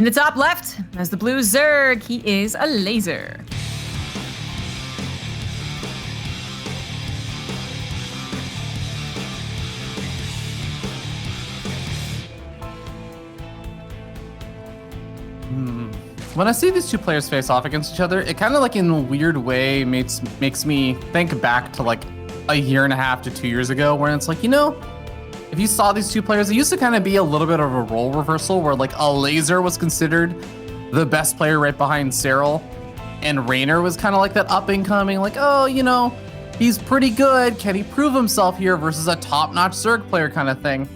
In the top left, as the blue Zerg, he is Elazer. When I see these two players face off against each other, it kind of like in a weird way makes me think back to like a year and a half to 2 years ago, where it's like, you know, if you saw these two players, it used to kind of be a little bit of a role reversal where like Elazer was considered the best player right behind Cyril, and Reynor was kind of like that up and coming, like, oh, you know, he's pretty good. Can he prove himself here versus a top-notch Zerg player kind of thing?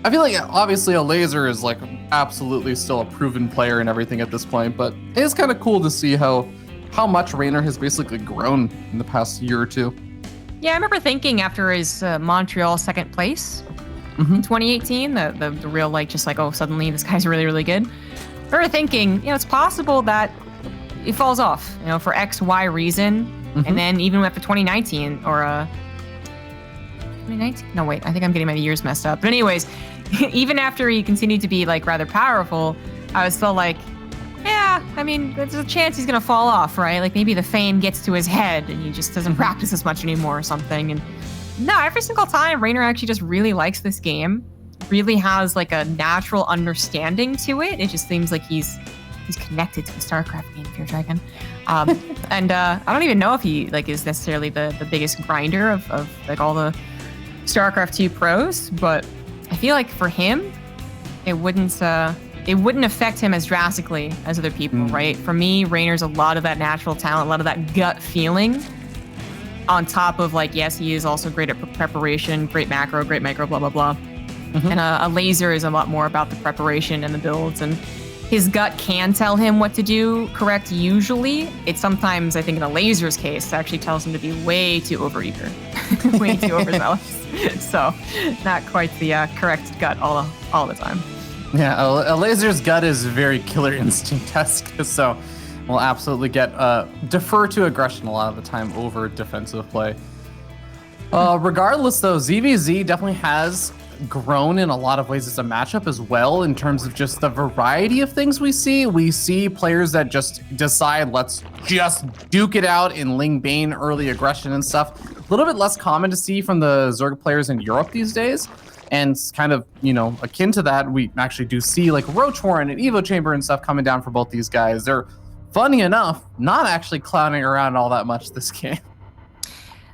I feel like obviously Elazer is like absolutely still a proven player and everything at this point, but it is kind of cool to see how much Reynor has basically grown in the past year or two. Yeah, I remember thinking after his Montreal second place in 2018, the real like just like, oh, suddenly this guy's really, really good. I remember thinking, you know, it's possible that it falls off, you know, for X, Y reason. And then even after 2019 or 2019? No, wait, I think I'm getting my years messed up. But anyways, even after he continued to be like rather powerful, I was still like, yeah, I mean, there's a chance he's gonna fall off, right? Like maybe the fame gets to his head and he just doesn't practice as much anymore or something. And no, every single time, Reynor actually just really likes this game, really has like a natural understanding to it. It just seems like he's connected to the StarCraft game, Fear Dragon. And I don't even know if he like is necessarily the biggest grinder of like all the StarCraft 2 pros, but I feel like for him, it wouldn't affect him as drastically as other people, right? For me, Reynor's a lot of that natural talent, a lot of that gut feeling, on top of like, yes, he is also great at preparation, great macro, great micro, blah, blah, blah. And Elazer is a lot more about the preparation and the builds, and his gut can tell him what to do correct usually. It sometimes, I think in Elazer's case, actually tells him to be way too overeager, way too overzealous. So not quite the correct gut all the time. Yeah, Elazer's gut is very Killer Instinct-esque, so we'll absolutely defer to aggression a lot of the time over defensive play. Regardless, though, ZVZ definitely has grown in a lot of ways as a matchup as well in terms of just the variety of things we see. We see players that just decide, let's just duke it out in Ling Bane early aggression and stuff. A little bit less common to see from the Zerg players in Europe these days. And kind of, you know, akin to that, we actually do see like Roach Warren and Evo Chamber and stuff coming down for both these guys. They're, funny enough, not actually clowning around all that much this game.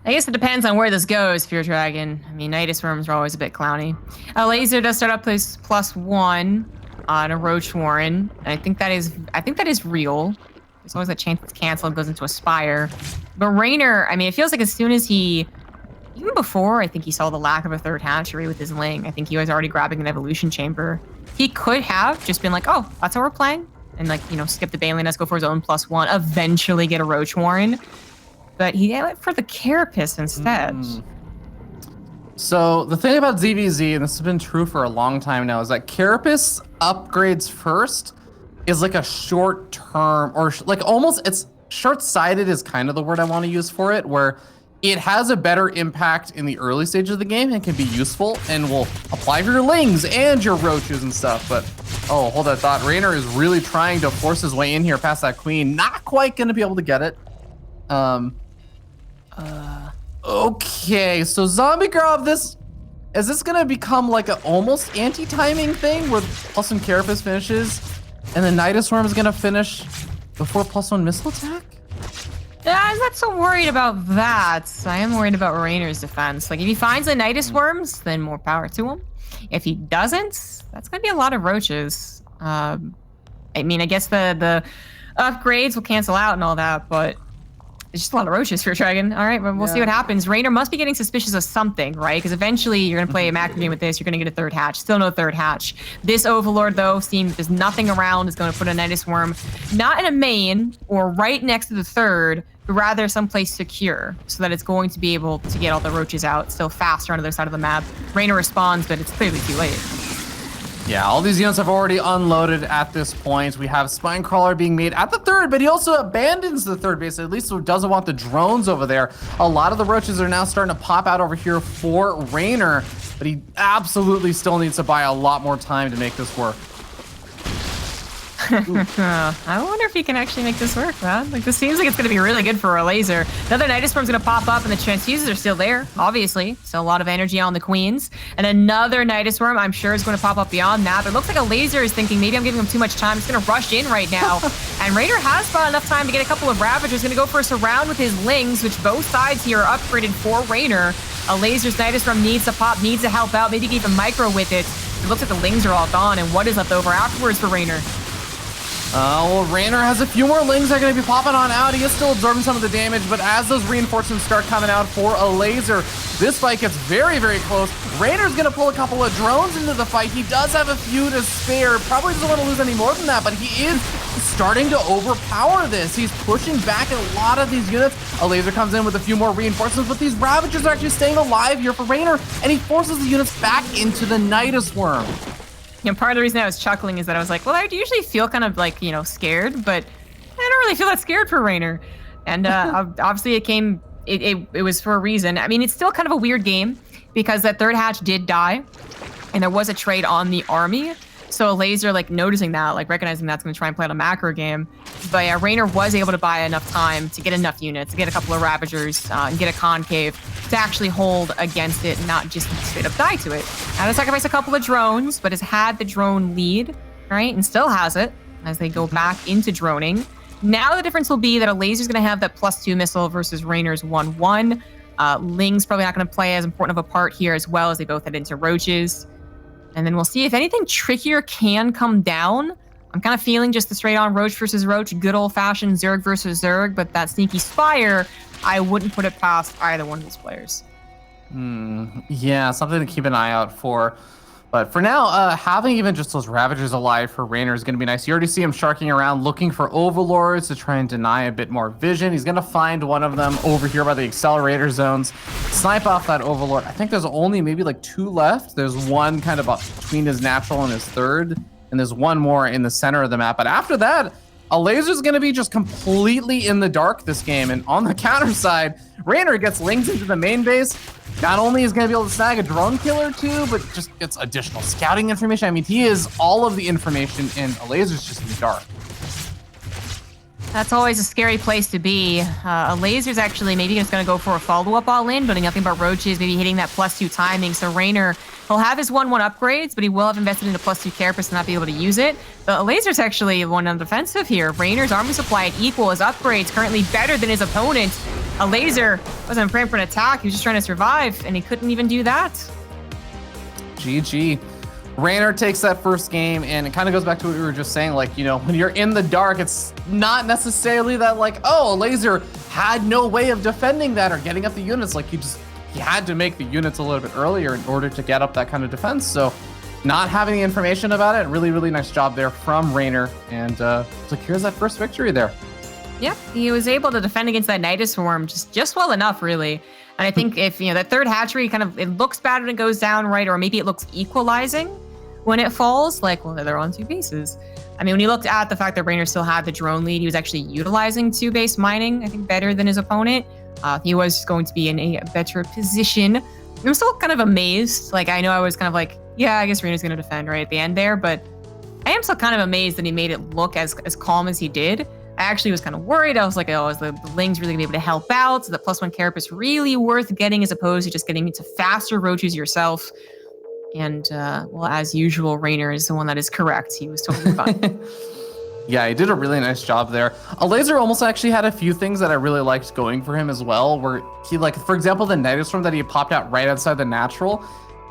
I guess it depends on where this goes, Fear Dragon. I mean, Nidus Worms are always a bit clowny. Elazer does start up +1 on a Roach Warren. And I think that is real. There's always that chance it's canceled and goes into a Spire. But Reynor, I mean, it feels like as soon as he, even before I think he saw the lack of a third hatchery with his Ling, I think he was already grabbing an Evolution Chamber. He could have just been like, oh, that's how we're playing. And like, you know, skip the Baneling, let's go for his own +1, eventually get a Roach Warren. But he went for the Carapace instead. So the thing about ZVZ, and this has been true for a long time now, is that Carapace upgrades first is like a short term, or like almost, it's short-sighted is kind of the word I want to use for it, where it has a better impact in the early stages of the game and can be useful and will apply for your Lings and your Roaches and stuff. But, oh, hold that thought. Reynor is really trying to force his way in here past that Queen. Not quite going to be able to get it. Okay, so Zombie Girl, is this gonna become like an almost anti-timing thing where +1 Carapace finishes and the Nidus Worm is gonna finish before +1 missile attack? Yeah, I'm not so worried about that. I am worried about Reynor's defense. Like if he finds the Nidus Worms, then more power to him. If he doesn't, that's gonna be a lot of Roaches. I mean, I guess the upgrades will cancel out and all that, but it's just a lot of Roaches for a Dragon. All right, we'll see what happens. Reynor must be getting suspicious of something, right? Because eventually you're going to play a macro game with this. You're going to get a third hatch. Still no third hatch. This Overlord, though, seeing there's nothing around, is going to put a Nidus Worm not in a main or right next to the third, but rather someplace secure so that it's going to be able to get all the Roaches out still faster on the other side of the map. Reynor responds, but it's clearly too late. Yeah, all these units have already unloaded at this point. We have Spinecrawler being made at the third, but he also abandons the third base, at least doesn't want the drones over there. A lot of the Roaches are now starting to pop out over here for Reynor, but he absolutely still needs to buy a lot more time to make this work. I wonder if he can actually make this work, man. Like, this seems like it's going to be really good for Elazer. Another Nidus Swarm's going to pop up, and the transfuses are still there, obviously. So a lot of energy on the queens. And another Nidus Swarm, I'm sure, is going to pop up beyond that. But it looks like Elazer is thinking, maybe I'm giving him too much time. He's going to rush in right now. And Reynor has found enough time to get a couple of Ravagers. Going to go for a surround with his Lings, which both sides here are upgraded for Reynor. Elazer's Nidus Swarm needs to pop, needs to help out. Maybe he can even micro with it. It looks like the Lings are all gone, and what is left over afterwards for Reynor? Well, Reynor has a few more Lings that are going to be popping on out. He is still absorbing some of the damage, but as those reinforcements start coming out for Elazer, this fight gets very, very close. Reynor's going to pull a couple of drones into the fight. He does have a few to spare. Probably doesn't want to lose any more than that, but he is starting to overpower this. He's pushing back a lot of these units. Elazer comes in with a few more reinforcements, but these Ravagers are actually staying alive here for Reynor, and he forces the units back into the Nidus Worm. And part of the reason I was chuckling is that I was like, well, I usually feel kind of like, you know, scared, but I don't really feel that scared for Reynor. And obviously it was for a reason. I mean, it's still kind of a weird game because that third hatch did die, and there was a trade on the army. So Elazer, like, noticing that, like, recognizing that's going to try and play out a macro game. But yeah, Reynor was able to buy enough time to get enough units, to get a couple of Ravagers, and get a Concave to actually hold against it and not just straight up die to it. Had to sacrifice a couple of drones, but has had the drone lead, right? And still has it as they go back into droning. Now the difference will be that Elazer's going to have that +2 missile versus Reynor's 1-1. Ling's probably not going to play as important of a part here, as well as they both head into Roaches. And then we'll see if anything trickier can come down. I'm kind of feeling just the straight-on Roach versus Roach, good old-fashioned Zerg versus Zerg, but that sneaky Spire, I wouldn't put it past either one of these players. Yeah, something to keep an eye out for. But for now, having even just those Ravagers alive for Reynor is going to be nice. You already see him sharking around, looking for Overlords to try and deny a bit more vision. He's going to find one of them over here by the accelerator zones, snipe off that Overlord. I think there's only maybe like 2 left. There's one kind of between his natural and his third, and there's one more in the center of the map. But after that, Elazer's going to be just completely in the dark this game. And on the counter side, Reynor gets Lings into the main base. Not only is going to be able to snag a drone killer too, but just gets additional scouting information. I mean, he is all of the information, and Elazer's just in the dark. That's always a scary place to be. Elazer's actually maybe just going to go for a follow-up all-in, building nothing but Roaches, maybe hitting that +2 timing. So Reynor, he'll have his 1-1 upgrades, but he will have invested in the +2 Carapace to not be able to use it. But Elazer's actually one on defensive here. Reynor's army supply at equal, his upgrades currently better than his opponent. Elazer wasn't praying for an attack, he was just trying to survive, and he couldn't even do that. GG. Reynor takes that first game, and it kind of goes back to what we were just saying. Like, you know, when you're in the dark, it's not necessarily that, like, oh, Elazer had no way of defending that or getting up the units. Like, he had to make the units a little bit earlier in order to get up that kind of defense. So not having the information about it, really, really nice job there from Reynor, and secures that first victory there. Yep, he was able to defend against that Nidus Swarm just well enough, really. And I think if, you know, that third hatchery kind of, it looks bad when it goes down, right? Or maybe it looks equalizing when it falls, like, well, they're on 2 bases. I mean, when you looked at the fact that Reynor still had the drone lead, he was actually utilizing 2-base mining, I think, better than his opponent. He was going to be in a better position. I'm still kind of amazed. Like, I know I was kind of like, yeah, I guess Reynor's going to defend right at the end there, but I am still kind of amazed that he made it look as calm as he did. I actually was kind of worried. I was like, oh, is the Ling's really gonna be able to help out? So the +1 Carapace really worth getting as opposed to just getting into faster Roaches yourself. And, well, as usual, Reynor is the one that is correct. He was totally fine. Yeah, he did a really nice job there. Elazer almost actually had a few things that I really liked going for him as well, where he, like, for example, the Nidus Swarm that he popped out right outside the natural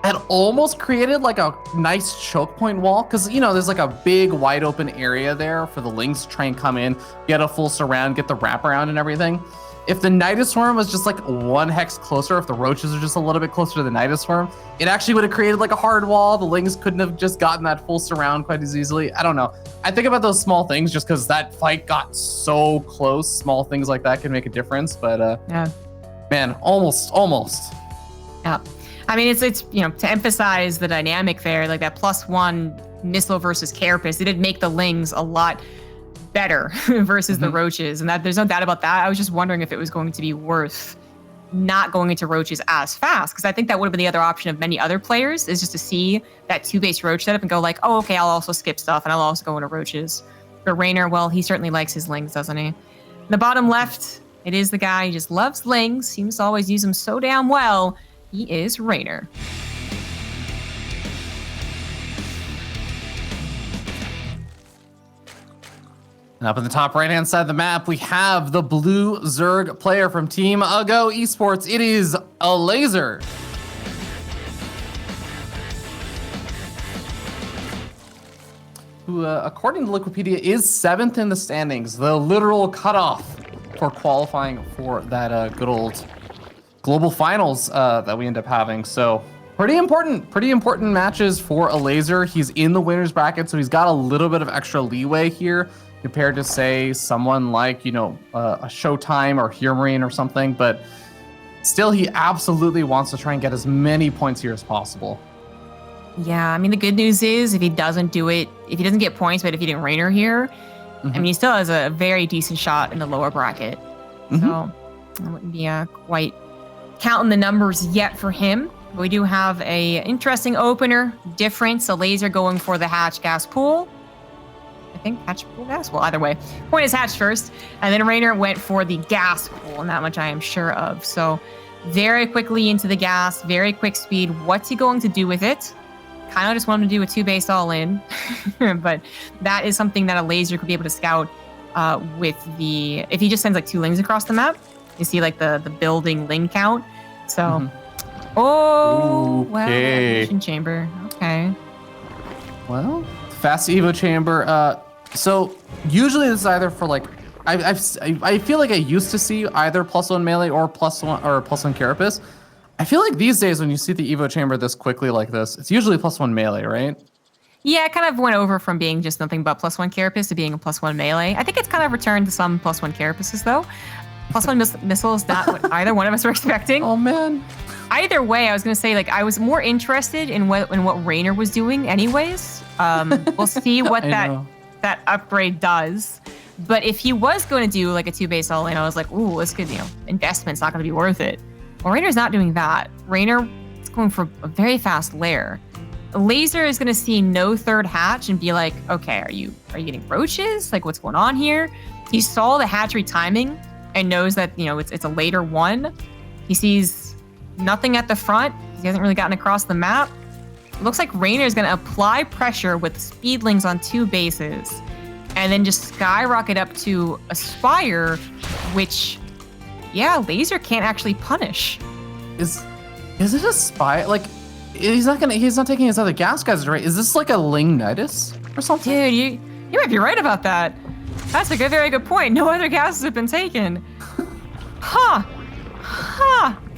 had almost created like a nice choke point wall, because, you know, there's like a big wide open area there for the Lings to try and come in, get a full surround, get the wraparound and everything. If the Nidus Swarm was just like 1 hex closer, if the Roaches are just a little bit closer to the Nidus Swarm, it actually would have created like a hard wall. The Lings couldn't have just gotten that full surround quite as easily. I don't know. I think about those small things just because that fight got so close. Small things like that can make a difference, but yeah, man, almost. Yeah. I mean, it's you know, to emphasize the dynamic there, like that +1 missile versus Carapace, it did make the Lings a lot better versus the Roaches, and that there's no doubt about that. I was just wondering if it was going to be worth not going into Roaches as fast, because I think that would have been the other option of many other players, is just to see that 2-base Roach setup and go like, oh, okay, I'll also skip stuff and I'll also go into Roaches. But Reynor, well, he certainly likes his lings, doesn't he? In the bottom left, it is the guy who just loves lings, seems to always use them so damn well. He is Reynor. And up in the top right-hand side of the map, we have the blue Zerg player from Team Ago Esports. It is Elazer. Who, according to Wikipedia, is 7th in the standings, the literal cutoff for qualifying for that good old global finals that we end up having. So pretty important matches for Elazer. He's in the winners bracket, so he's got a little bit of extra leeway here compared to, say, someone like, you know, a Showtime or Heremarine or something. But still, he absolutely wants to try and get as many points here as possible. Yeah, I mean, the good news is if he doesn't do it, if he doesn't get points by defeating Reynor here, I mean, he still has a very decent shot in the lower bracket. So I wouldn't be quite counting the numbers yet for him. But we do have a interesting opener difference. Elazer going for the hatch gas pool. I think hatch pool gas. Well, either way, point is hatch first, and then Reynor went for the gas pool, and that much I am sure of. So very quickly into the gas, very quick speed. What's he going to do with it? Kind of just want him to do a 2-base all-in, but that is something that Elazer could be able to scout with the, if he just sends like 2 lings across the map, you see like the building ling count. So, oh, okay. Well, ignition chamber, okay. Well, fast Evo chamber. So usually this is either for like, I feel like I used to see either +1 melee or +1 carapace. I feel like these days when you see the Evo chamber this quickly like this, it's usually +1 melee, right? Yeah, it kind of went over from being just nothing but +1 carapace to being a +1 melee. I think it's kind of returned to some +1 carapaces though. +1 missiles, not what either one of us were expecting. Oh man. Either way, I was gonna say like I was more interested in what Reynor was doing anyways. We'll see what that upgrade does. But if he was going to do like a 2-base all-in, I was like, ooh, this could, you know, investment's not gonna be worth it. Well, Reynor's not doing that. Reynor is going for a very fast lair. Elazer is going to see no 3rd hatch and be like, okay, are you getting roaches? Like, what's going on here? He saw the hatchery timing and knows that, you know, it's a later one. He sees nothing at the front. He hasn't really gotten across the map. It looks like Reynor is going to apply pressure with speedlings on 2 bases and then just skyrocket up to Aspire, which... yeah, Elazer can't actually punish. Is it a spy? Like, he's not taking his other gas guys, right? Is this like a Ling-nitis or something? Dude, you might be right about that. That's a very good point. No other gases have been taken. Huh.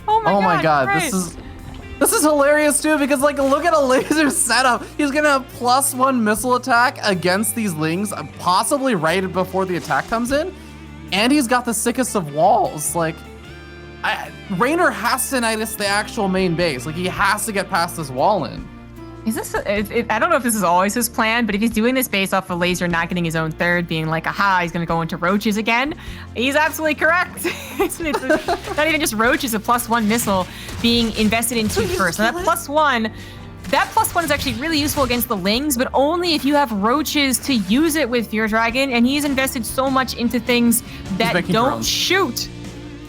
Oh my god. Right. This is hilarious too, because like look at Elazer's setup. He's gonna have +1 missile attack against these lings, possibly right before the attack comes in. And he's got the sickest of walls. Like, Reynor has to nitus the actual main base. Like, he has to get past this wall in. Is this? I don't know if this is always his plan, but if he's doing this based off of Elazer not getting his own 3rd, being like, aha, he's gonna go into roaches again, he's absolutely correct. it's not even just roaches, a +1 missile being invested into first. So that +1 is actually really useful against the lings, but only if you have roaches to use it with your dragon, and he's invested so much into things that don't drones. Shoot.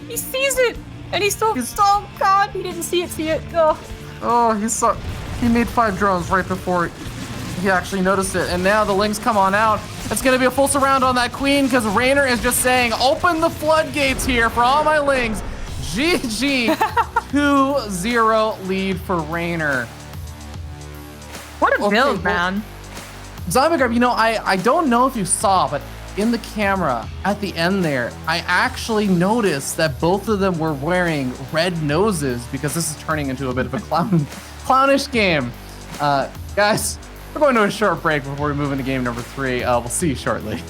He sees it, and he's still, oh god, he didn't see it. Oh, he made 5 drones right before he actually noticed it, and now the lings come on out. It's gonna be a full surround on that queen, because Reynor is just saying, open the floodgates here for all my lings. GG, 2-0 lead for Reynor. What a build, man. Zombie Grab, you know, I don't know if you saw, but in the camera at the end there, I actually noticed that both of them were wearing red noses because this is turning into a bit of a clownish game. Guys, we're going to a short break before we move into game number 3. We'll see you shortly.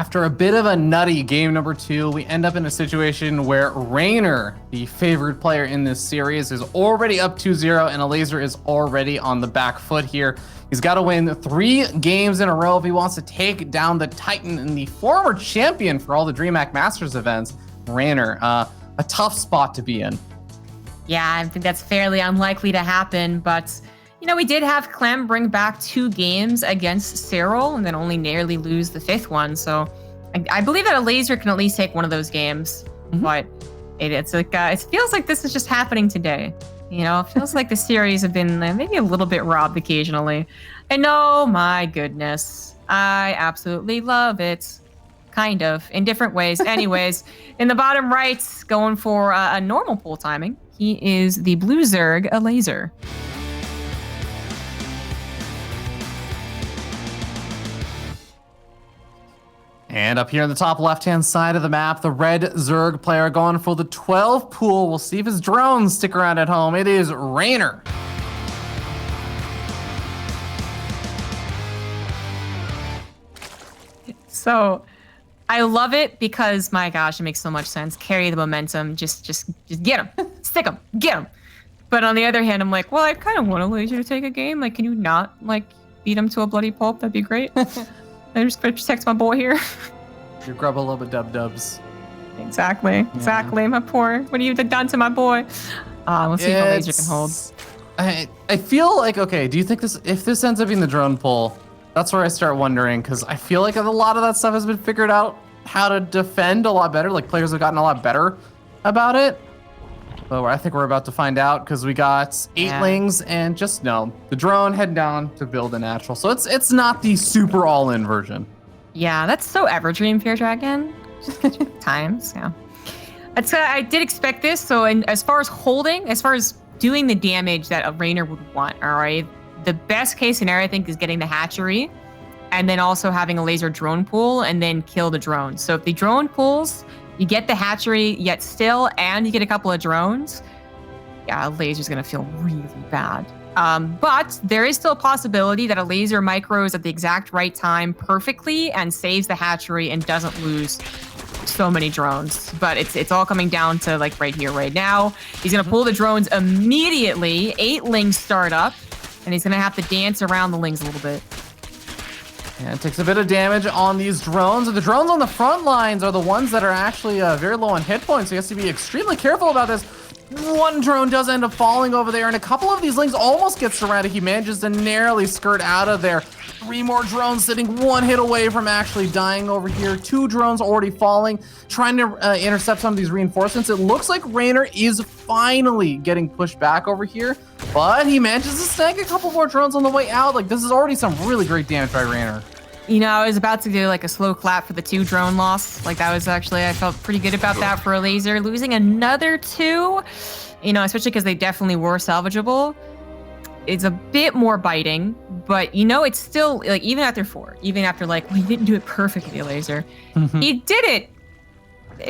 After a bit of a nutty game number 2, we end up in a situation where Reynor, the favored player in this series, is already up 2-0, and Elazer is already on the back foot here. He's got to win 3 games in a row if he wants to take down the Titan and the former champion for all the DreamHack Masters events, Reynor. A tough spot to be in. Yeah, I think that's fairly unlikely to happen, but we did have Clem bring back 2 games against Cyril and then only narrowly lose the 5th one. So I believe that Elazer can at least take one of those games, but it's like it feels like this is just happening today. It feels like the series have been maybe a little bit robbed occasionally. And oh my goodness, I absolutely love it. Kind of, in different ways. Anyways, in the bottom right, going for a normal pool timing, he is the blue Zerg, Elazer. And up here in the top left-hand side of the map, the red Zerg player going for the 12 pool. We'll see if his drones stick around at home. It is Reynor. So I love it because, my gosh, it makes so much sense. Carry the momentum. Just get him. Stick him. Get him. But on the other hand, I'm like, well, I kind of want Elazer to take a game. Like, can you not, beat him to a bloody pulp? That'd be great. I just protect my boy here. You grub a little bit dub-dubs. Exactly. My poor. What have you done to my boy? Let's see if Elazer can hold. I feel like, okay, do you think if this ends up being the drone pull, that's where I start wondering, because I feel like a lot of that stuff has been figured out how to defend a lot better. Like, players have gotten a lot better about it. But I think we're about to find out, because we got 8lings and the drone heading down to build a natural. So it's not the super all-in version. Yeah, that's so Everdream Fear Dragon. Just times, yeah. I did expect this. So as far as holding, as far as doing the damage that a Reynor would want, all right? The best case scenario, I think, is getting the hatchery and then also having a laser drone pool and then kill the drone. So if the drone pulls, you get the hatchery yet still, and you get a couple of drones, yeah, Elazer's going to feel really bad. But there is still a possibility that Elazer micros at the exact right time perfectly and saves the hatchery and doesn't lose so many drones. But it's all coming down to right here, right now. He's going to pull the drones immediately. 8lings start up. And he's going to have to dance around the lings a little bit. Yeah, it takes a bit of damage on these drones. And the drones on the front lines are the ones that are actually very low on hit points. So he has to be extremely careful about this. One drone does end up falling over there, and a couple of these lings almost get surrounded. He manages to narrowly skirt out of there. 3 more drones sitting 1 hit away from actually dying over here. 2 drones already falling, trying to intercept some of these reinforcements. It looks like Reynor is finally getting pushed back over here, but he manages to snag a couple more drones on the way out. This is already some really great damage by Reynor. I was about to do a slow clap for the 2 drone loss. That was actually, I felt pretty good about that for Elazer. Losing another 2, especially because they definitely were salvageable. It's a bit more biting, but it's still even after 4, even after he didn't do it perfectly, Elazer. He did it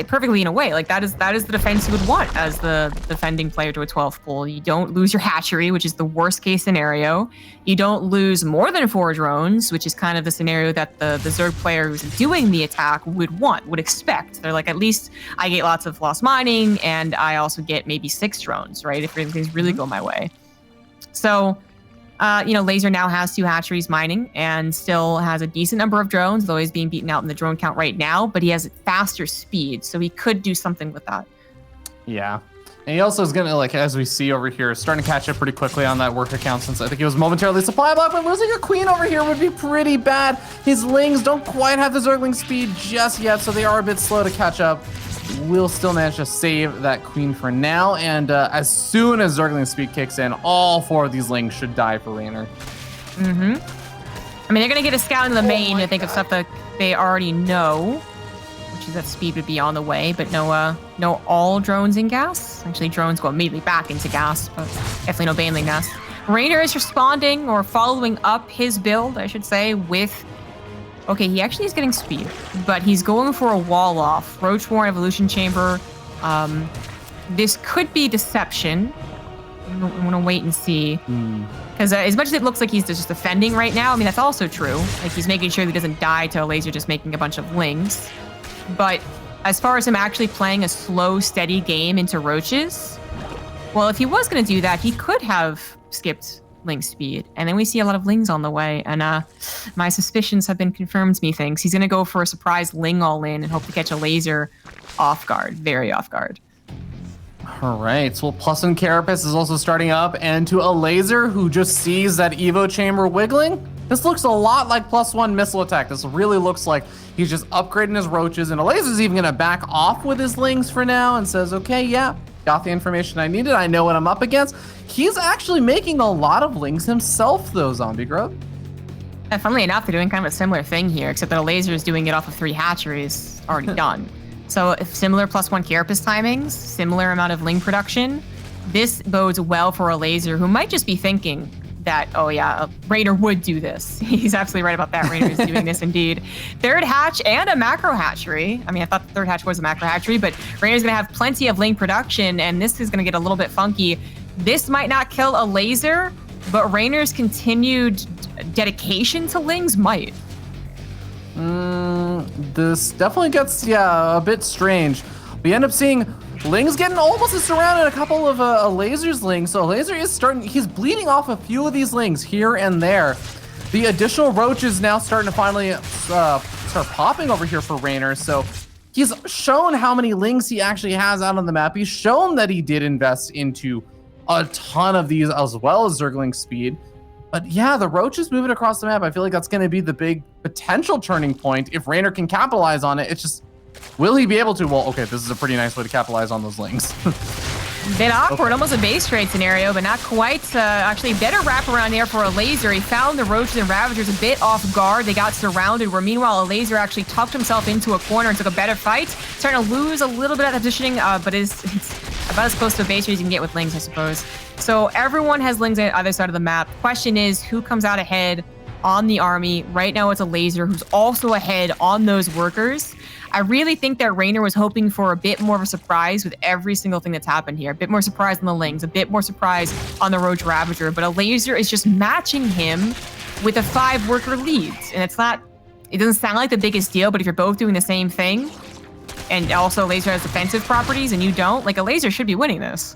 perfectly in a way. That is the defense you would want as the defending player to a 12th pool. You don't lose your hatchery, which is the worst case scenario. You don't lose more than 4 drones, which is kind of the scenario that the Zerg player who's doing the attack would expect. They're at least I get lots of lost mining, and I also get maybe 6 drones, right? If things really go my way. So, Elazer now has 2 hatcheries mining and still has a decent number of drones, though he's being beaten out in the drone count right now, but he has faster speed, so he could do something with that. Yeah. And he also is going to, as we see over here, starting to catch up pretty quickly on that worker count, since I think he was momentarily supply block, but losing a queen over here would be pretty bad. His lings don't quite have the Zergling speed just yet, so they are a bit slow to catch up. We'll still manage to save that queen for now, and as soon as Zergling speed kicks in, all 4 of these lings should die for Reynor. I mean, they're going to get a scout in the main to think of stuff that they already know, which is that speed would be on the way, but no all drones in gas. Actually, drones go immediately back into gas, but definitely no baneling gas. Reynor is responding, or following up his build, I should say, with... Okay, he actually is getting speed, but he's going for a wall off. Roach Warren Evolution Chamber. This could be deception, I'm gonna wait and see. Because as much as it looks like he's just defending right now, I mean, that's also true. Like, he's making sure he doesn't die to Elazer just making a bunch of lings. But as far as him actually playing a slow, steady game into roaches, well, if he was going to do that, he could have skipped ling speed. And then we see a lot of lings on the way. And my suspicions have been confirmed, methinks. He's going to go for a surprise ling all-in and hope to catch Elazer off guard, very off guard. All right, so Plus and Carapace is also starting up, and to Elazer, who just sees that Evo chamber wiggling, this looks a lot like +1 missile attack. This really looks like he's just upgrading his roaches, and Elazer's even gonna back off with his lings for now and says, okay, yeah, got the information I needed. I know what I'm up against. He's actually making a lot of lings himself, though, Zombie Grub. And funnily enough, they're doing kind of a similar thing here, except that Elazer is doing it off of 3 hatcheries already done. So if similar +1 Carapace timings, similar amount of ling production, this bodes well for Elazer, who might just be thinking that, oh yeah, Reynor would do this. He's absolutely right about that. Reynor is doing this indeed. 3rd hatch and a macro hatchery. I mean, I thought the 3rd hatch was a macro hatchery, but Reynor's gonna have plenty of ling production, and this is gonna get a little bit funky. This might not kill Elazer, but Reynor's continued dedication to lings might. This definitely gets, a bit strange. We end up seeing lings getting almost surrounded a couple of Elazer's lings. So Elazer is he's bleeding off a few of these lings here and there. The additional roaches now starting to finally start popping over here for Reynor. So he's shown how many lings he actually has out on the map. He's shown that he did invest into a ton of these as well as Zergling speed. But yeah, the roaches moving across the map, I feel like that's going to be the big potential turning point. If Reynor can capitalize on it, it's just, will he be able to? Well, okay, this is a pretty nice way to capitalize on those lings. Bit awkward, almost a base trade scenario, but not quite. Actually, better wraparound there for Elazer. He found the roaches and ravagers a bit off guard. They got surrounded, where meanwhile Elazer actually tucked himself into a corner and took a better fight. Starting to lose a little bit of the positioning, but it's about as close to a base trade as you can get with lings, I suppose. So everyone has lings on the other side of the map. Question is, who comes out ahead on the army? Right now it's Elazer, who's also ahead on those workers. I really think that Reynor was hoping for a bit more of a surprise with every single thing that's happened here. A bit more surprise on the lings, a bit more surprise on the Roach Ravager, but Elazer is just matching him with a 5-worker lead. And it doesn't sound like the biggest deal, but if you're both doing the same thing, and also Elazer has defensive properties and you don't, like, Elazer should be winning this.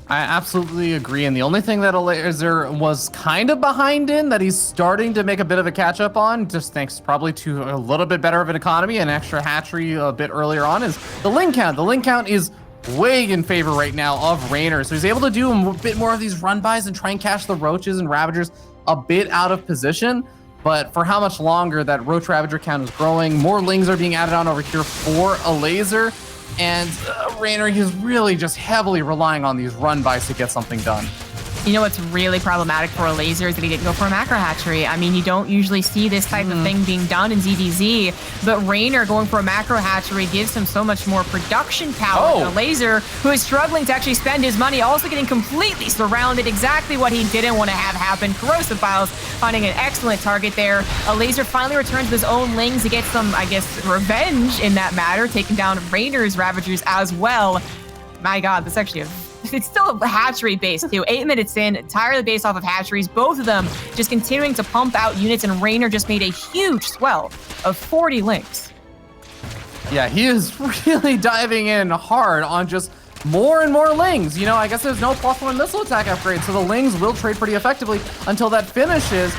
I absolutely agree, and the only thing that Elazer was kind of behind in, that he's starting to make a bit of a catch-up on, just thanks probably to a little bit better of an economy and extra hatchery a bit earlier on, is the ling count. The ling count is way in favor right now of Reynor, so he's able to do a bit more of these run-bys and try and catch the roaches and ravagers a bit out of position. But for how much longer that roach ravager count is growing, more lings are being added on over here for Elazer. And Reynor is really just heavily relying on these run-bys to get something done. You know what's really problematic for Elazer is that he didn't go for a macro hatchery. I mean, you don't usually see this type of thing being done in ZVZ, but Reynor going for a macro hatchery gives him so much more production power than Elazer, who is struggling to actually spend his money, also getting completely surrounded, exactly what he didn't want to have happen. Corrosive Piles finding an excellent target there. Elazer finally returns with his own lings to get some, I guess, revenge in that matter, taking down Reynor's Ravagers as well. My God, this actually it's still a hatchery base too. 8 minutes in, entirely based off of hatcheries. Both of them just continuing to pump out units, and Reynor just made a huge swell of 40 links. Yeah, he is really diving in hard on just more and more lings. You know, I guess there's no +1 missile attack upgrade, so the lings will trade pretty effectively until that finishes.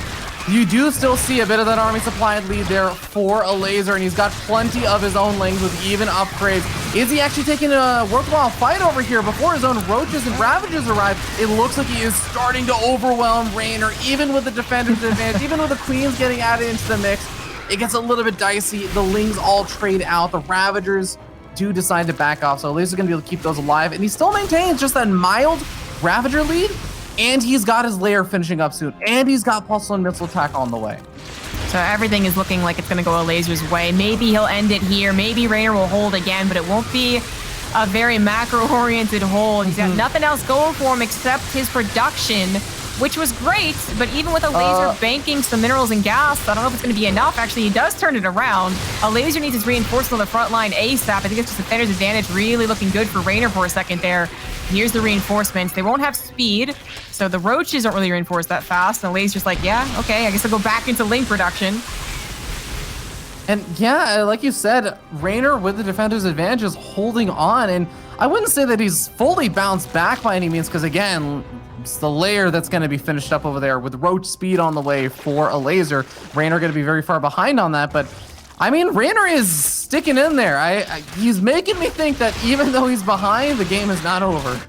You do still see a bit of that army supply lead there for Elazer, and he's got plenty of his own lings with even upgrades. Is he actually taking a worthwhile fight over here before his own roaches and ravages arrive? It looks like he is starting to overwhelm Reynor, even with the defender's advantage, even with the queens getting added into the mix. It gets a little bit dicey. The lings all trade out. The ravagers do decide to back off, so Elazer's gonna be able to keep those alive, and he still maintains just that mild ravager lead. And he's got his lair finishing up soon. And he's got +1 missile attack on the way. So everything is looking like it's going to go Elazer's way. Maybe he'll end it here. Maybe Reynor will hold again, but it won't be a very macro-oriented hold. He's got nothing else going for him except his production. which was great, but even with Elazer banking some minerals and gas, I don't know if it's going to be enough. Actually, he does turn it around. Elazer needs his reinforcements on the front line ASAP. I think it's just defender's advantage, really looking good for Reynor for a second there. Here's the reinforcements. They won't have speed, so the roaches don't really reinforce that fast. And Elazer's like, yeah, okay, I guess I'll go back into Ling production. And yeah, like you said, Reynor with the defender's advantage is holding on, and I wouldn't say that he's fully bounced back by any means, because again, it's the layer that's going to be finished up over there with roach speed on the way for Elazer. Reynor going to be very far behind on that, but I mean, Reynor is sticking in there. He's making me think that even though he's behind, the game is not over.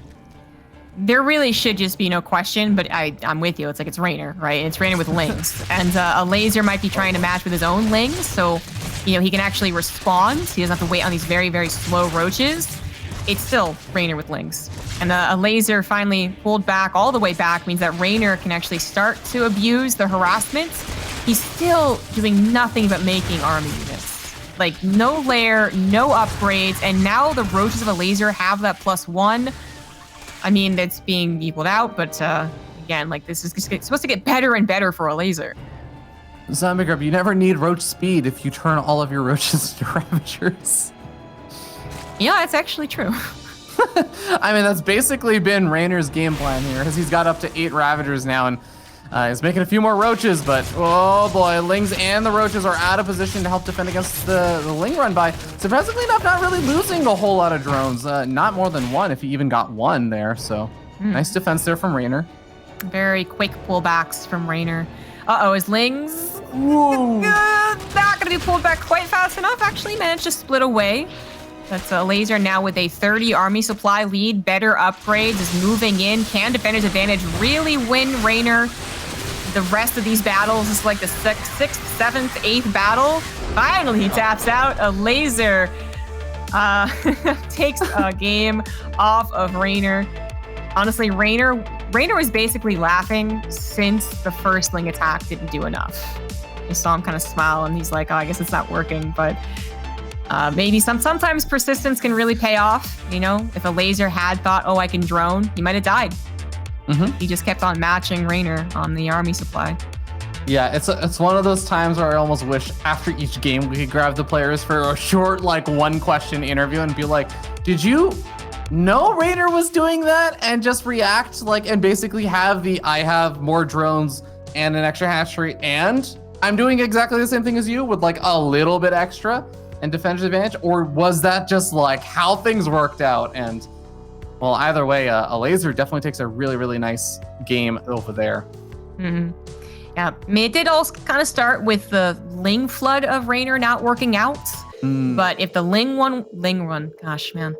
There really should just be no question, but I'm with you. It's like it's Reynor, right? It's Reynor with Lings. And Elazer might be trying to match with his own Lings, so, you know, he can actually respond. He doesn't have to wait on these very, very slow roaches. It's still Reynor with Lings. And Elazer finally pulled back all the way back, means that Reynor can actually start to abuse the harassment. He's still doing nothing but making army units. Like, no lair, no upgrades, and now the roaches of Elazer have that +1. I mean, that's being equaled out, but again, like, this is supposed to get better and better for Elazer. Zombie Grub, you never need roach speed if you turn all of your roaches into Ravagers. Yeah, that's actually true. I mean, that's basically been Raynor's game plan here, as he's got up to 8 Ravagers now, and he's making a few more roaches, but oh boy, Lings and the roaches are out of position to help defend against the Ling run by. Surprisingly enough, not really losing a whole lot of drones. Not more than one, if he even got one there, so nice defense there from Reynor. Very quick pullbacks from Reynor. Uh-oh, his Lings Whoa. not going to be pulled back quite fast enough. Actually managed to split away. That's Elazer now with a 30 army supply lead. Better upgrades, is moving in. Can defender's advantage really win Reynor the rest of these battles? This is like the 6th, 7th, 8th battle. Finally, he taps out. Elazer takes a game off of Reynor. Honestly, Reynor was basically laughing since the first Ling attack didn't do enough. You saw him kind of smile, and he's like, oh, I guess it's not working, but maybe sometimes persistence can really pay off. You know, if Elazer had thought, oh, I can drone, he might have died. He just kept on matching Reynor on the army supply. Yeah, it's one of those times where I almost wish after each game we could grab the players for a short, like, 1-question interview and be like, did you know Reynor was doing that? And just react, like, and basically have the I have more drones and an extra hatchery and I'm doing exactly the same thing as you with, like, a little bit extra and defender's advantage? Or was that just, like, how things worked out? And, well, either way, Elazer definitely takes a really, really nice game over there. Yeah, I mean, it did all kind of start with the Ling flood of Reynor not working out. But if the Ling run, gosh, man.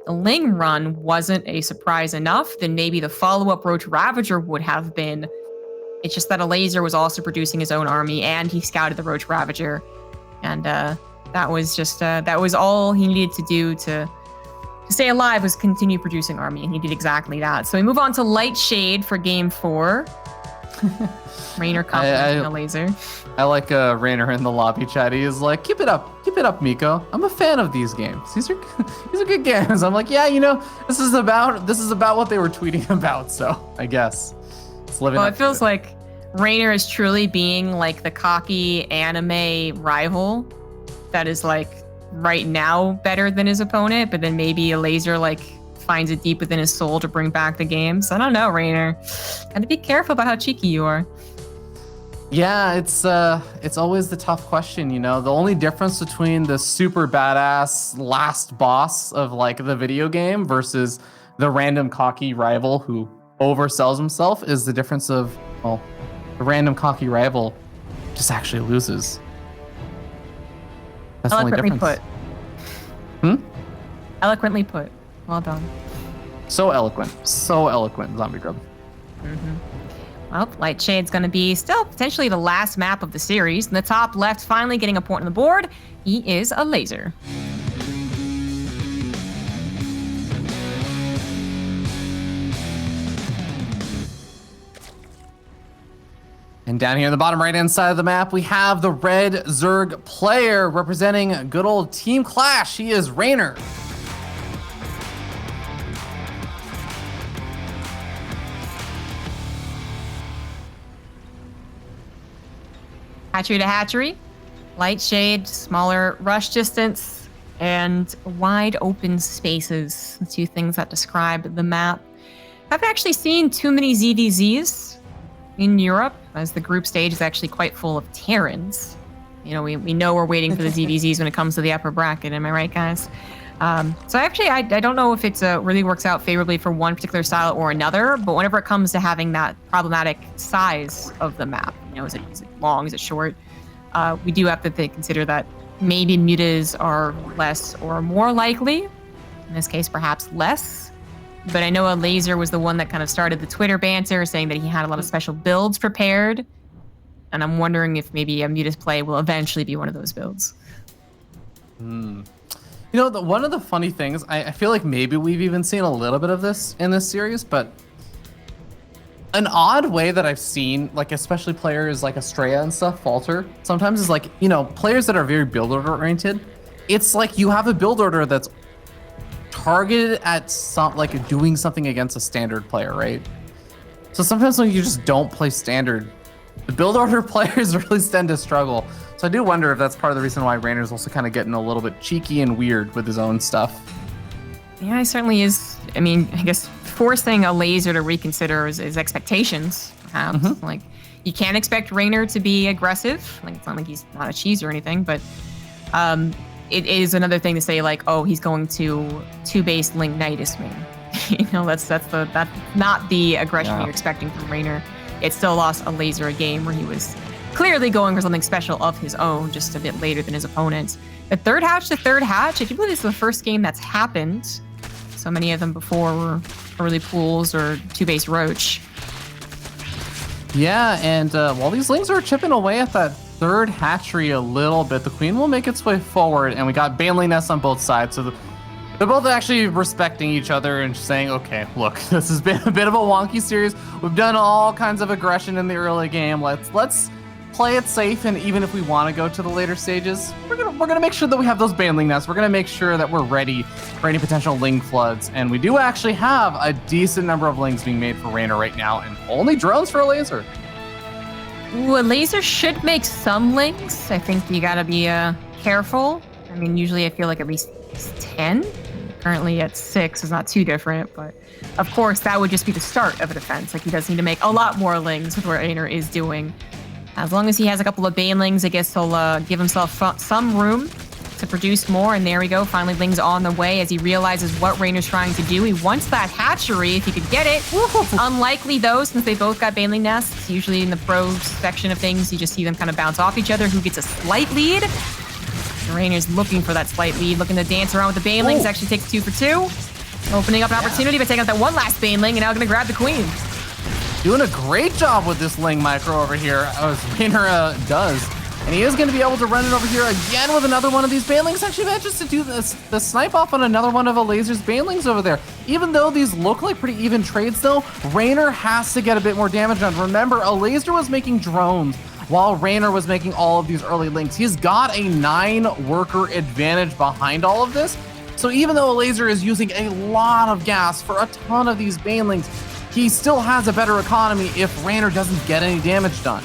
The Ling run wasn't a surprise enough, then maybe the follow-up Roach Ravager would have been. It's just that Elazer was also producing his own army, and he scouted the Roach Ravager. And that was just, that was all he needed to do to stay alive, was continue producing army, and he did exactly that. So we move on to Light Shade for game 4. Reynor complimenting Elazer. I like Reynor in the lobby chat. He is like, keep it up, Miko. I'm a fan of these games. These are good games. I'm like, yeah, you know, this is about what they were tweeting about. So I guess it's living. Well, up it feels to like Reynor is truly being like the cocky anime rival that is like right now better than his opponent, but then maybe Elazer like finds it deep within his soul to bring back the games. I don't know, Reynor. Gotta be careful about how cheeky you are. Yeah, it's always the tough question, you know. The only difference between the super badass last boss of like the video game versus the random cocky rival who oversells himself is the difference of, well, the random cocky rival just actually loses. That's the only difference. Eloquently put. Well done. So eloquent, Zombie Grub. Well, Light Shade's going to be still potentially the last map of the series. In the top left, finally getting a point on the board, he is Elazer. And down here in the bottom right-hand side of the map, we have the red Zerg player representing good old Team Clash. He is Reynor. Hatchery to hatchery, light shade, smaller rush distance, and wide open spaces. The two things that describe the map. I haven't actually seen too many ZVZs in Europe, as the group stage is actually quite full of Terrans. You know, we know we're waiting for the ZVZs when it comes to the upper bracket. Am I right, guys? So actually, I don't know if it really works out favorably for one particular style or another, but whenever it comes to having that problematic size of the map, you know, is it long, is it short? We do have to consider that maybe mutas are less or more likely. In this case, perhaps less. But I know Elazer was the one that kind of started the Twitter banter, saying that he had a lot of special builds prepared. And I'm wondering if maybe a mutas play will eventually be one of those builds. You know, one of the funny things, I feel like maybe we've even seen a little bit of this in this series, but an odd way that I've seen, like especially players like Estrella and stuff falter sometimes is like, you know, players that are very build order oriented. It's like you have a build order that's targeted at like doing something against a standard player, right? So sometimes when you just don't play standard, the build order players really tend to struggle. So I do wonder if that's part of the reason why Reynor's also kind of getting a little bit cheeky and weird with his own stuff. Yeah, he certainly is. I mean, I guess forcing Elazer to reconsider his expectations, perhaps. Like, you can't expect Reynor to be aggressive. Like, it's not like he's not a cheese or anything, but it is another thing to say, like, oh, he's going to two-base Link Nidus main. You know, that's not the aggression you're expecting from Reynor. It still lost Elazer a game where he was clearly going for something special of his own, just a bit later than his opponents. The third hatch, I do believe this is the first game that's happened. So many of them before were early pools or two-base Roach. Yeah, and while these Lings are chipping away at that third hatchery a little bit, the Queen will make its way forward, and we got Baneling nests on both sides. So they're both actually respecting each other and saying, okay, look, this has been a bit of a wonky series. We've done all kinds of aggression in the early game. Let's play it safe, and even if we want to go to the later stages, we're gonna make sure that we have those Baneling nests. We're gonna make sure that we're ready for any potential Ling floods, and we do actually have a decent number of Lings being made for Reynor right now, and only drones for Elazer. Ooh, Elazer should make some Lings. I think you gotta be careful. I mean, usually I feel like at least 10. Currently at 6 is not too different, but of course that would just be the start of a defense. Like, he does need to make a lot more Lings with what Reynor is doing. As long as he has a couple of Banelings, I guess he'll give himself some room to produce more. And there we go. Finally, Ling's on the way as he realizes what Reynor's trying to do. He wants that hatchery if he could get it. It's unlikely, though, since they both got Baneling nests. Usually in the pro section of things, you just see them kind of bounce off each other. Who gets a slight lead? Reynor's looking for that slight lead, looking to dance around with the Banelings. Actually takes 2 for 2. Opening up an opportunity by taking out that one last Baneling, and now going to grab the Queen. Doing a great job with this Ling micro over here, as Reynor does. And he is going to be able to run it over here again with another one of these Banelings. Actually manages to do the snipe off on another one of Elazer's Banelings over there. Even though these look like pretty even trades, though, Reynor has to get a bit more damage done. Remember, Elazer was making drones while Reynor was making all of these early Lings. He's got a 9-worker advantage behind all of this. So even though Elazer is using a lot of gas for a ton of these Banelings, he still has a better economy if Reynor doesn't get any damage done.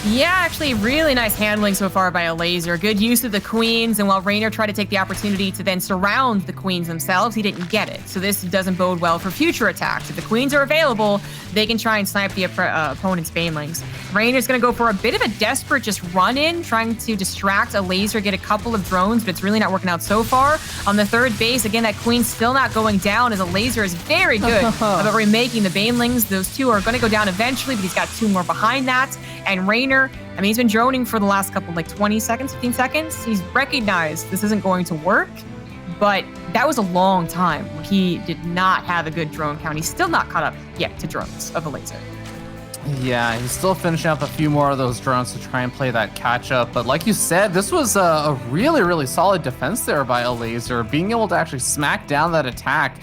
Yeah, actually, really nice handling so far by Elazer. Good use of the Queens, and while Reynor tried to take the opportunity to then surround the Queens themselves, he didn't get it. So this doesn't bode well for future attacks. If the Queens are available, they can try and snipe the opponent's Banelings. Reynor's going to go for a bit of a desperate just run-in, trying to distract Elazer, get a couple of drones, but it's really not working out so far. On the third base, again, that Queen's still not going down, as Elazer is very good about remaking the Banelings. Those two are going to go down eventually, but he's got 2 more behind that. And Reynor, I mean, he's been droning for the last couple, like 20 seconds, 15 seconds. He's recognized this isn't going to work, but that was a long time where he did not have a good drone count. He's still not caught up yet to drones of Elazer. Yeah, he's still finishing up a few more of those drones to try and play that catch-up. But like you said, this was a really, really solid defense there by Elazer, being able to actually smack down that attack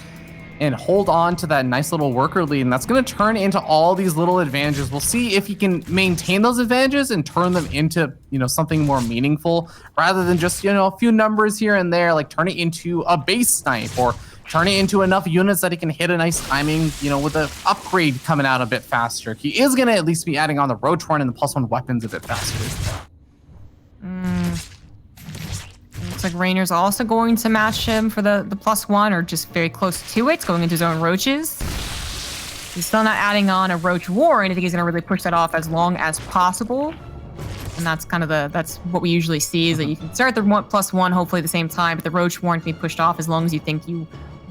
and hold on to that nice little worker lead. And that's going to turn into all these little advantages. We'll see if he can maintain those advantages and turn them into, you know, something more meaningful rather than just, you know, a few numbers here and there, like turn it into a base snipe or turn it into enough units that he can hit a nice timing, you know, with the upgrade coming out a bit faster. He is going to at least be adding on the Roach Horn and the +1 weapons a bit faster. Looks like Reynor's also going to match him for the +1 or just very close to it, going into his own roaches. He's still not adding on a Roach War, and I think he's going to really push that off as long as possible. And that's kind of that's what we usually see, is that you can start the +1 hopefully at the same time, but the Roach Warren can be pushed off as long as you think you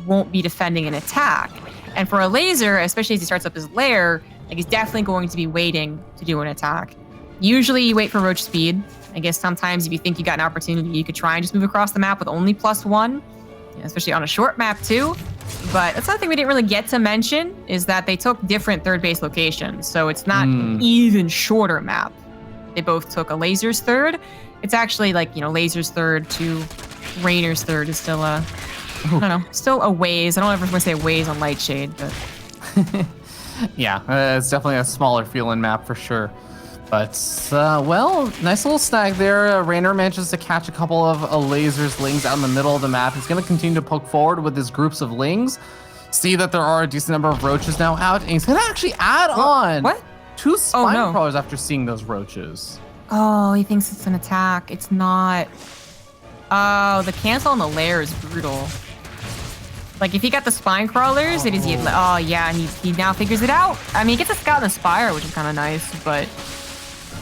won't be defending an attack. And for Elazer, especially as he starts up his lair, like he's definitely going to be waiting to do an attack. Usually you wait for Roach speed. I guess sometimes if you think you got an opportunity, you could try and just move across the map with only +1, especially on a short map too. But that's something we didn't really get to mention, is that they took different third base locations. So it's not an even shorter map. They both took Elazer's third. It's actually like, you know, Lazer's third to Reynor's third is still I don't know, still a ways. I don't ever want to say ways on Lightshade, but. Yeah, it's definitely a smaller feeling map for sure. But, well, nice little snag there. Reynor manages to catch a couple of Elazer's lings out in the middle of the map. He's going to continue to poke forward with his groups of lings. See that there are a decent number of roaches now out, and he's going to actually add on. What? 2 spine crawlers after seeing those roaches. Oh, he thinks it's an attack. It's not. Oh, the cancel on the lair is brutal. Like, if he got the spine crawlers, it is. Oh, yeah, and he now figures it out. I mean, he gets a scout and a spire, which is kind of nice, but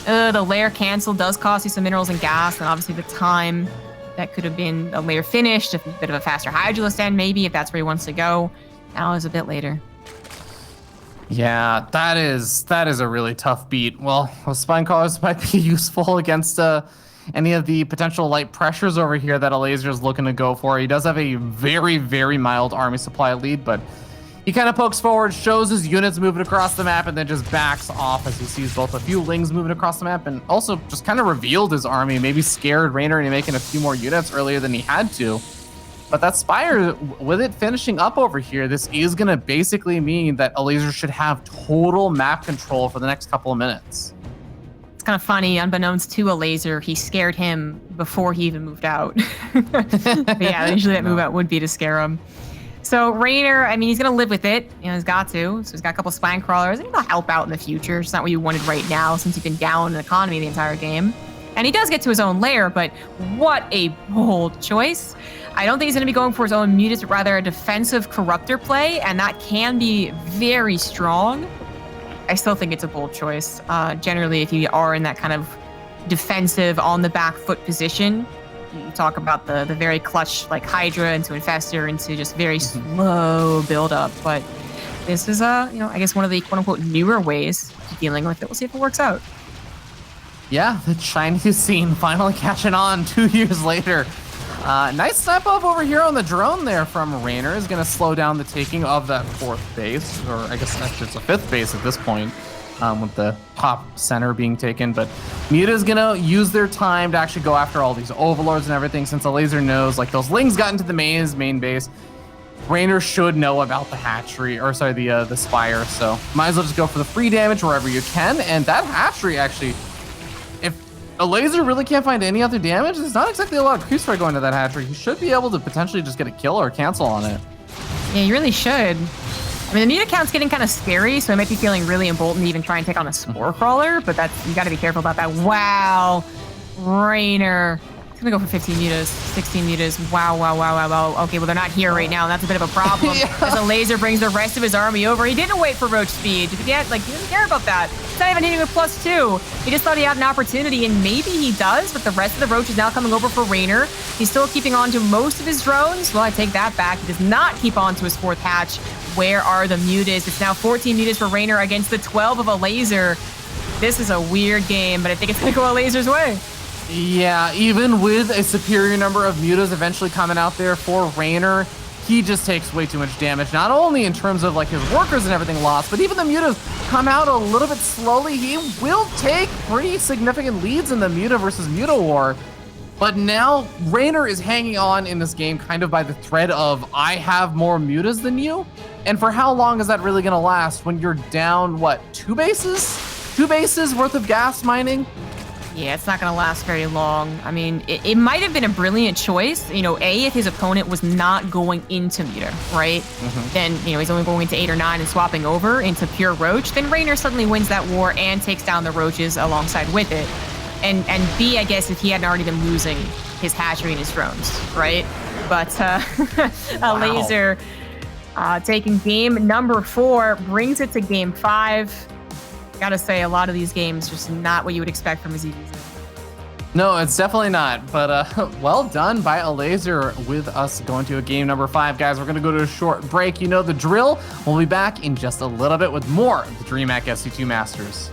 the lair cancel does cost you some minerals and gas, and obviously the time that could have been a lair finished, a bit of a faster Hydralisk end, maybe, if that's where he wants to go. Now is a bit later. Yeah, that is a really tough beat. Well, those spine crawlers might be useful against any of the potential light pressures over here that Elazer is looking to go for. He does have a very, very mild army supply lead, but he kind of pokes forward, shows his units moving across the map, and then just backs off as he sees both a few lings moving across the map and also just kind of revealed his army, maybe scared Reynor into making a few more units earlier than he had to. But that Spire, with it finishing up over here, this is going to basically mean that Elazer should have total map control for the next couple of minutes. It's kind of funny, unbeknownst to Elazer, he scared him before he even moved out. But yeah, usually that move out would be to scare him. So Reynor, I mean, he's going to live with it. You know, he's got to. So he's got a couple spine crawlers. And he'll help out in the future. It's not what you wanted right now since you've been down in economy the entire game. And he does get to his own lair, but what a bold choice. I don't think he's going to be going for his own mutas, but rather a defensive corruptor play, and that can be very strong. I still think it's a bold choice. Generally, if you are in that kind of defensive, on the back foot position, you talk about the very clutch, like Hydra into Infestor into just very slow build up. But this is, I guess one of the quote-unquote newer ways of dealing with it. We'll see if it works out. Yeah, the Chinese scene finally catching on 2 years later. Nice step up over here on the drone there from Reynor. Is going to slow down the taking of that 4th base, or I guess actually it's a 5th base at this point, with the top center being taken. But Muta's going to use their time to actually go after all these overlords and everything, since Elazer knows, like, those lings got into the main base. Reynor should know about the hatchery, or sorry, the spire, so might as well just go for the free damage wherever you can. And that hatchery actually, Elazer really can't find any other damage. There's not exactly a lot of creep strike going to that hatchery. He should be able to potentially just get a kill or a cancel on it. Yeah, you really should. I mean, the muta count's getting kind of scary, so I might be feeling really emboldened to even try and take on a spore crawler, but you got to be careful about that. Wow, Reynor. He's going to go for 15 mutas, 16 mutas. Wow. Okay, well, they're not here right now, and that's a bit of a problem. Yeah. As Elazer brings the rest of his army over. He didn't wait for roach speed. He didn't care about that. He's not even hitting with +2. He just thought he had an opportunity, and maybe he does, but the rest of the roach is now coming over for Reynor. He's still keeping on to most of his drones. Well, I take that back. He does not keep on to his 4th hatch. Where are the mutas? It's now 14 mutas for Reynor against the 12 of Elazer. This is a weird game, but I think it's going to go Elazer's way. Yeah, even with a superior number of mutas eventually coming out there for Reynor, he just takes way too much damage. Not only in terms of like his workers and everything lost, but even the mutas come out a little bit slowly. He will take pretty significant leads in the muta versus muta war. But now Reynor is hanging on in this game kind of by the thread of, I have more mutas than you. And for how long is that really going to last when you're down, what, 2 bases? 2 bases worth of gas mining? Yeah, it's not going to last very long. I mean, it might have been a brilliant choice. You know, if his opponent was not going into meter, right? Then, you know, he's only going into 8 or 9 and swapping over into pure Roach. Then Reynor suddenly wins that war and takes down the Roaches alongside with it. And B, I guess, if he hadn't already been losing his hatchery and his drones, right? But Elazer taking game number 4, brings it to game 5. Gotta say, a lot of these games just not what you would expect from a ZVZ. No, it's definitely not. But well done by Elazer with us going to a game number 5. Guys, we're going to go to a short break. You know the drill. We'll be back in just a little bit with more of the DreamHack SC2 Masters.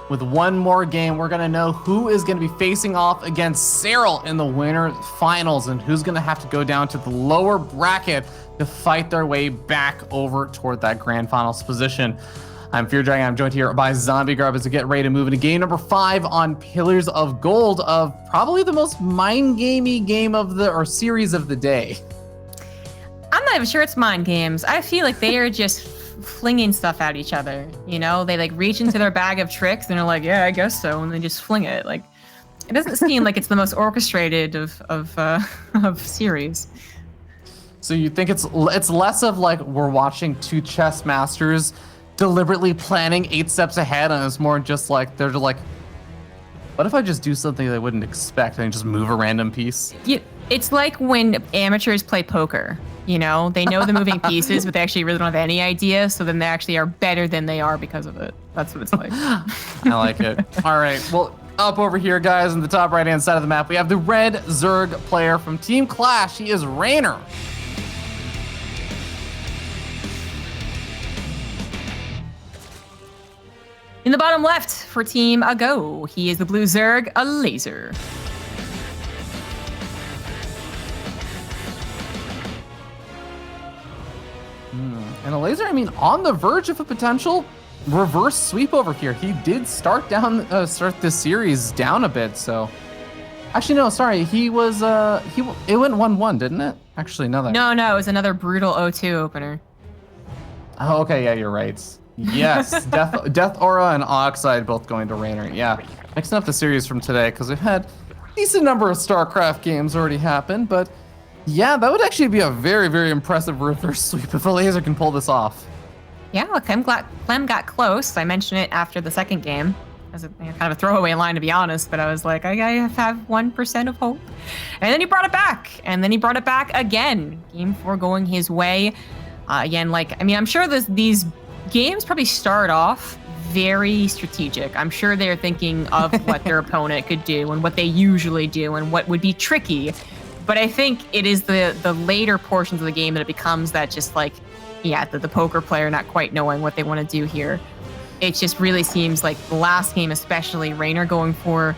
With one more game, we're going to know who is going to be facing off against Cyril in the winter finals and who's going to have to go down to the lower bracket to fight their way back over toward that grand finals position. I'm Fear Dragon. I'm joined here by Zombie Grub as we get ready to move into game number 5 on Pillars of Gold of probably the most mind-gamey game of the, or series of the day. I'm not even sure it's mind games. I feel like they are just flinging stuff at each other. You know, they like reach into their bag of tricks and they're like, yeah, I guess so, and they just fling it. Like, it doesn't seem like it's the most orchestrated of series. So you think it's less of like we're watching two chess masters deliberately planning 8 steps ahead, and it's more just like they're just like, what if I just do something they wouldn't expect and just move a random piece? It's like when amateurs play poker. You know, they know the moving pieces, but they actually really don't have any idea. So then they actually are better than they are because of it. That's what it's like. I like it. All right. Well, up over here, guys, in the top right-hand side of the map, we have the red Zerg player from Team Clash. He is Reynor. In the bottom left for Team Ago, he is the blue Zerg, Elazer. And Elazer, I mean, on the verge of a potential reverse sweep over here. He did start this series down a bit, so. Actually, no, sorry. He was, it went 1-1, didn't it? Actually, no. No, it was another brutal 0-2 opener. Oh, okay, yeah, you're right. Yes, Death Aura and Oxide both going to Reynor. Yeah, mixing up the series from today because we've had a decent number of StarCraft games already happen, but yeah, that would actually be a very, very impressive reverse sweep if Elazer can pull this off. Yeah, look, Clem got close. I mentioned it after the second game as a kind of a throwaway line, to be honest, but I was like, I have 1% of hope. And then he brought it back, and then he brought it back again. Game 4 going his way. Again, like, I mean, I'm sure these games probably start off very strategic. I'm sure they're thinking of what their opponent could do and what they usually do and what would be tricky. But I think it is the later portions of the game that it becomes that just like, yeah, the poker player not quite knowing what they want to do here. It just really seems like the last game, especially Reynor going for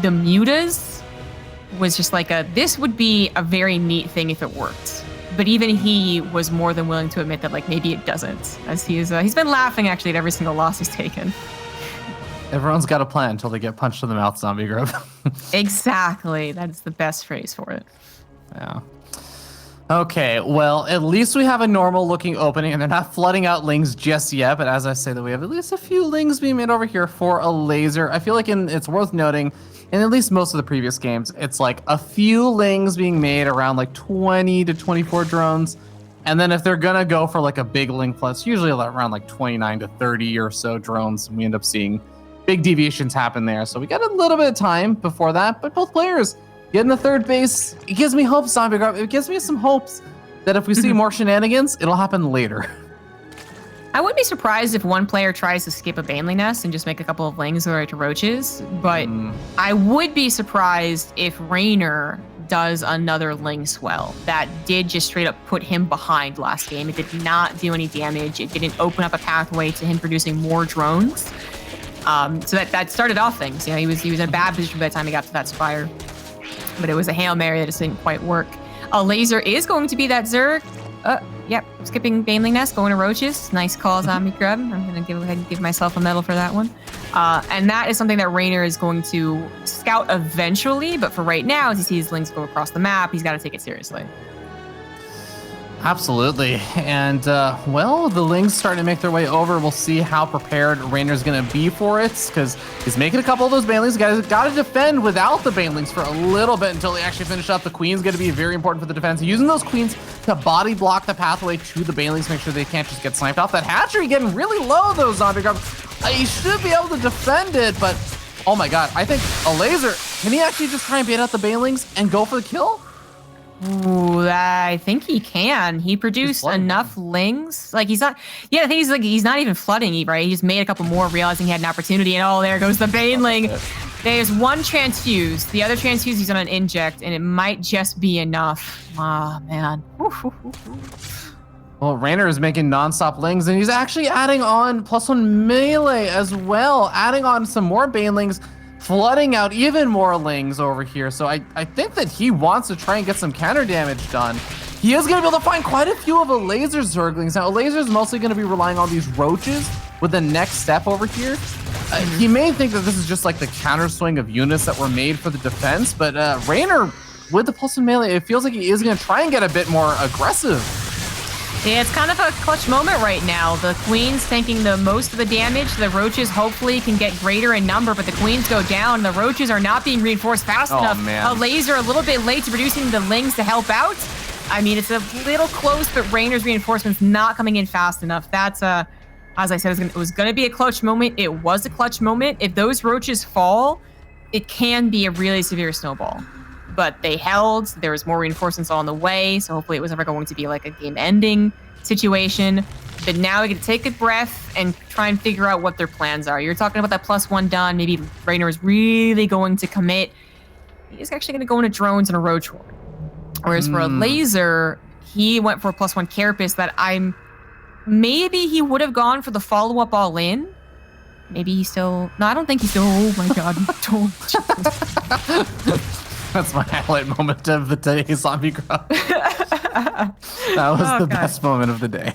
the mutas was just like this would be a very neat thing if it worked. But even he was more than willing to admit that, like, maybe it doesn't, as he's been laughing actually at every single loss he's taken. Everyone's got a plan until they get punched in the mouth, Zombie Grub. Exactly. That's the best phrase for it. Yeah. Okay, well, at least we have a normal looking opening and they're not flooding out lings just yet. But as I say that we have at least a few lings being made over here for Elazer. I feel like it's worth noting, in at least most of the previous games, it's like a few lings being made around like 20 to 24 drones. And then if they're gonna go for like a big ling plus, usually around like 29 to 30 or so drones, and we end up seeing big deviations happen there. So we got a little bit of time before that, but both players getting the third base. It gives me hope, Zombie Grub. It gives me some hopes that if we see more shenanigans, it'll happen later. I wouldn't be surprised if one player tries to skip a Banley nest and just make a couple of lings or to roaches, but I would be surprised if Reynor does another ling swell. That did just straight up put him behind last game. It did not do any damage. It didn't open up a pathway to him producing more drones. So that started off things. You know, he was in a bad position by the time he got to that spire, but it was a Hail Mary that just didn't quite work. Elazer is going to be that Zerg. Yep, skipping Baneley Nest, going to Roaches. Nice call, Zombie Grub. I'm going to go ahead and give myself a medal for that one. And that is something that Reynor is going to scout eventually, but for right now, as he sees links go across the map, he's got to take it seriously. Absolutely. And, well, the lings starting to make their way over. We'll see how prepared Reynor's going to be for it, because he's making a couple of those banelings. Guys, got to defend without the banelings for a little bit until they actually finish up. The queen's going to be very important for the defense. Using those queens to body block the pathway to the banelings, make sure they can't just get sniped off. That hatchery getting really low, though, Zombie Grub. He should be able to defend it, but, oh my god, I think Elazer, can he actually just try and bait out the banelings and go for the kill? Ooh, I think he can. He produced enough lings. Like, he's not... Yeah, I think he's not even flooding, right? He just made a couple more, realizing he had an opportunity, and oh, there goes the baneling. There's one transfuse. The other transfuse, he's on an inject, and it might just be enough. Ah, man. Well, Reynor is making non-stop lings, and he's actually adding on +1 melee as well, adding on some more banelings, flooding out even more lings over here. So I think that he wants to try and get some counter damage done. He is going to be able to find quite a few of Elazer's Zerglings. Now, Elazer's mostly going to be relying on these roaches with the next step over here. He may think that this is just like the counter swing of units that were made for the defense, but Reynor, with the +1 melee, it feels like he is going to try and get a bit more aggressive. Yeah, it's kind of a clutch moment right now. The queens taking the most of the damage. The roaches hopefully can get greater in number, but the queens go down. The roaches are not being reinforced fast enough. Man. Elazer a little bit late to producing the lings to help out. I mean, it's a little close, but Reynor's reinforcements not coming in fast enough. That's, as I said, it was going to be a clutch moment. It was a clutch moment. If those roaches fall, it can be a really severe snowball. but they held. There was more reinforcements on the way, so hopefully it was never going to be like a game-ending situation. But now we get to take a breath and try and figure out what their plans are. You're talking about that +1 done. Maybe Reynor is really going to commit. He's actually going to go into drones and a roach horde. Whereas for Elazer, he went for a +1 carapace that maybe he would have gone for the follow-up all in. Maybe he's still... No, I don't think he's still... Oh my god. That's my highlight moment of the day, Zombie Grub. That was the best moment of the day.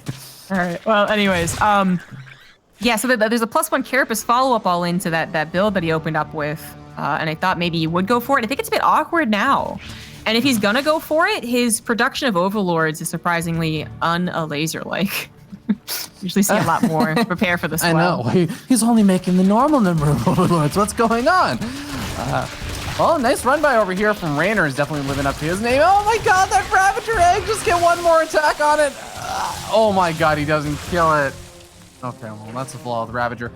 All right. Well, anyways, yeah, so there's a +1 carapace follow-up all into that build that he opened up with. And I thought maybe he would go for it. I think it's a bit awkward now. And if he's gonna go for it, his production of overlords is surprisingly un-Elazer-like. Usually see a lot more. Prepare for this. I know. He's only making the normal number of overlords. What's going on? Oh, nice run by over here from Reynor. Is definitely living up to his name. Oh my god, that Ravager egg! Just get one more attack on it. Oh my god, he doesn't kill it. Okay, well, that's a flaw with Ravager.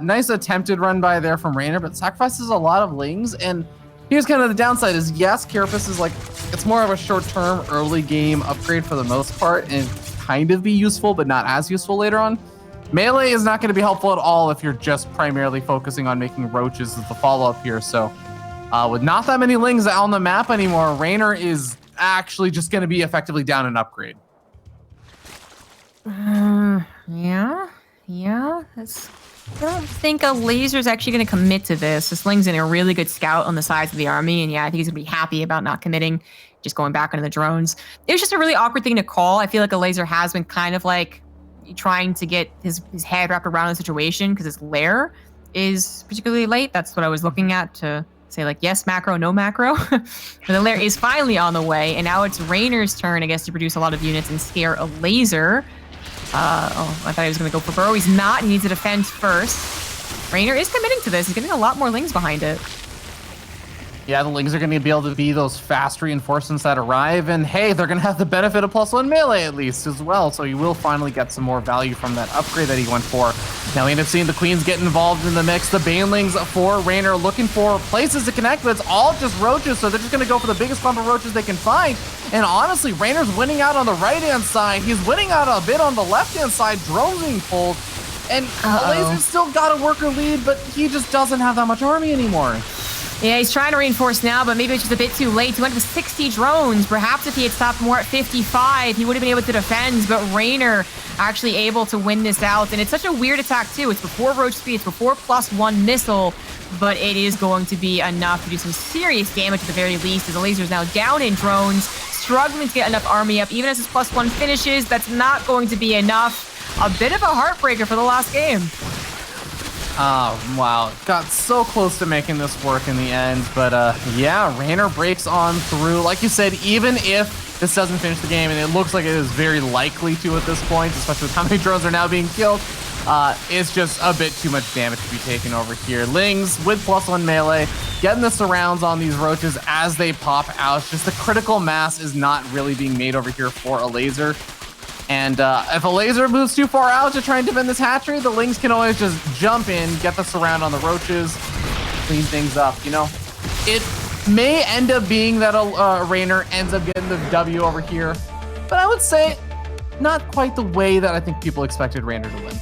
Nice attempted run by there from Reynor, but sacrifices a lot of lings. And here's kind of the downside is, yes, Carapace is like, it's more of a short-term, early game upgrade for the most part, and kind of be useful, but not as useful later on. Melee is not going to be helpful at all if you're just primarily focusing on making roaches as the follow-up here. So with not that many lings on the map anymore, Reynor is actually just going to be effectively down an upgrade. Yeah. I don't think Elazer's actually going to commit to this. This Ling's in a really good scout on the sides of the army, and yeah, I think he's going to be happy about not committing, just going back into the drones. It was just a really awkward thing to call. I feel like Elazer has been kind of like trying to get his head wrapped around the situation because his lair is particularly late. That's what I was looking at to say, like, yes, macro, no macro. But the lair is finally on the way, and now it's Reynor's turn, I guess, to produce a lot of units and scare Elazer. Oh, I thought he was going to go for Burrow. He's not. He needs to defend first. Reynor is committing to this. He's getting a lot more lings behind it. Yeah, the lings are going to be able to be those fast reinforcements that arrive, and hey, they're going to have the benefit of +1 melee at least as well, so you will finally get some more value from that upgrade that he went for. Now we end up seeing the queens get involved in the mix. The banelings for Reynor looking for places to connect, but it's all just roaches, so they're just going to go for the biggest clump of roaches they can find. And honestly, Reynor's winning out on the right-hand side. He's winning out a bit on the left-hand side. Drones being pulled, and Elazer's still got a worker lead, but he just doesn't have that much army anymore. Yeah, he's trying to reinforce now, but maybe it's just a bit too late. He went to 60 drones. Perhaps if he had stopped more at 55, he would have been able to defend, but Reynor actually able to win this out. And it's such a weird attack, too. It's before roach speed, it's before +1 missile, but it is going to be enough to do some serious damage at the very least, as Elazer's now down in drones, struggling to get enough army up. Even as his +1 finishes, that's not going to be enough. A bit of a heartbreaker for the last game. Oh, wow. Got so close to making this work in the end, but yeah, Reynor breaks on through. Like you said, even if this doesn't finish the game, and it looks like it is very likely to at this point, especially with how many drones are now being killed, it's just a bit too much damage to be taken over here. Lings with +1 melee, getting the surrounds on these roaches as they pop out. Just the critical mass is not really being made over here for Elazer. And if Elazer moves too far out to try and defend this hatchery, the lings can always just jump in, get the surround on the roaches, clean things up, you know? It may end up being that Reynor ends up getting the W over here, but I would say not quite the way that I think people expected Reynor to win.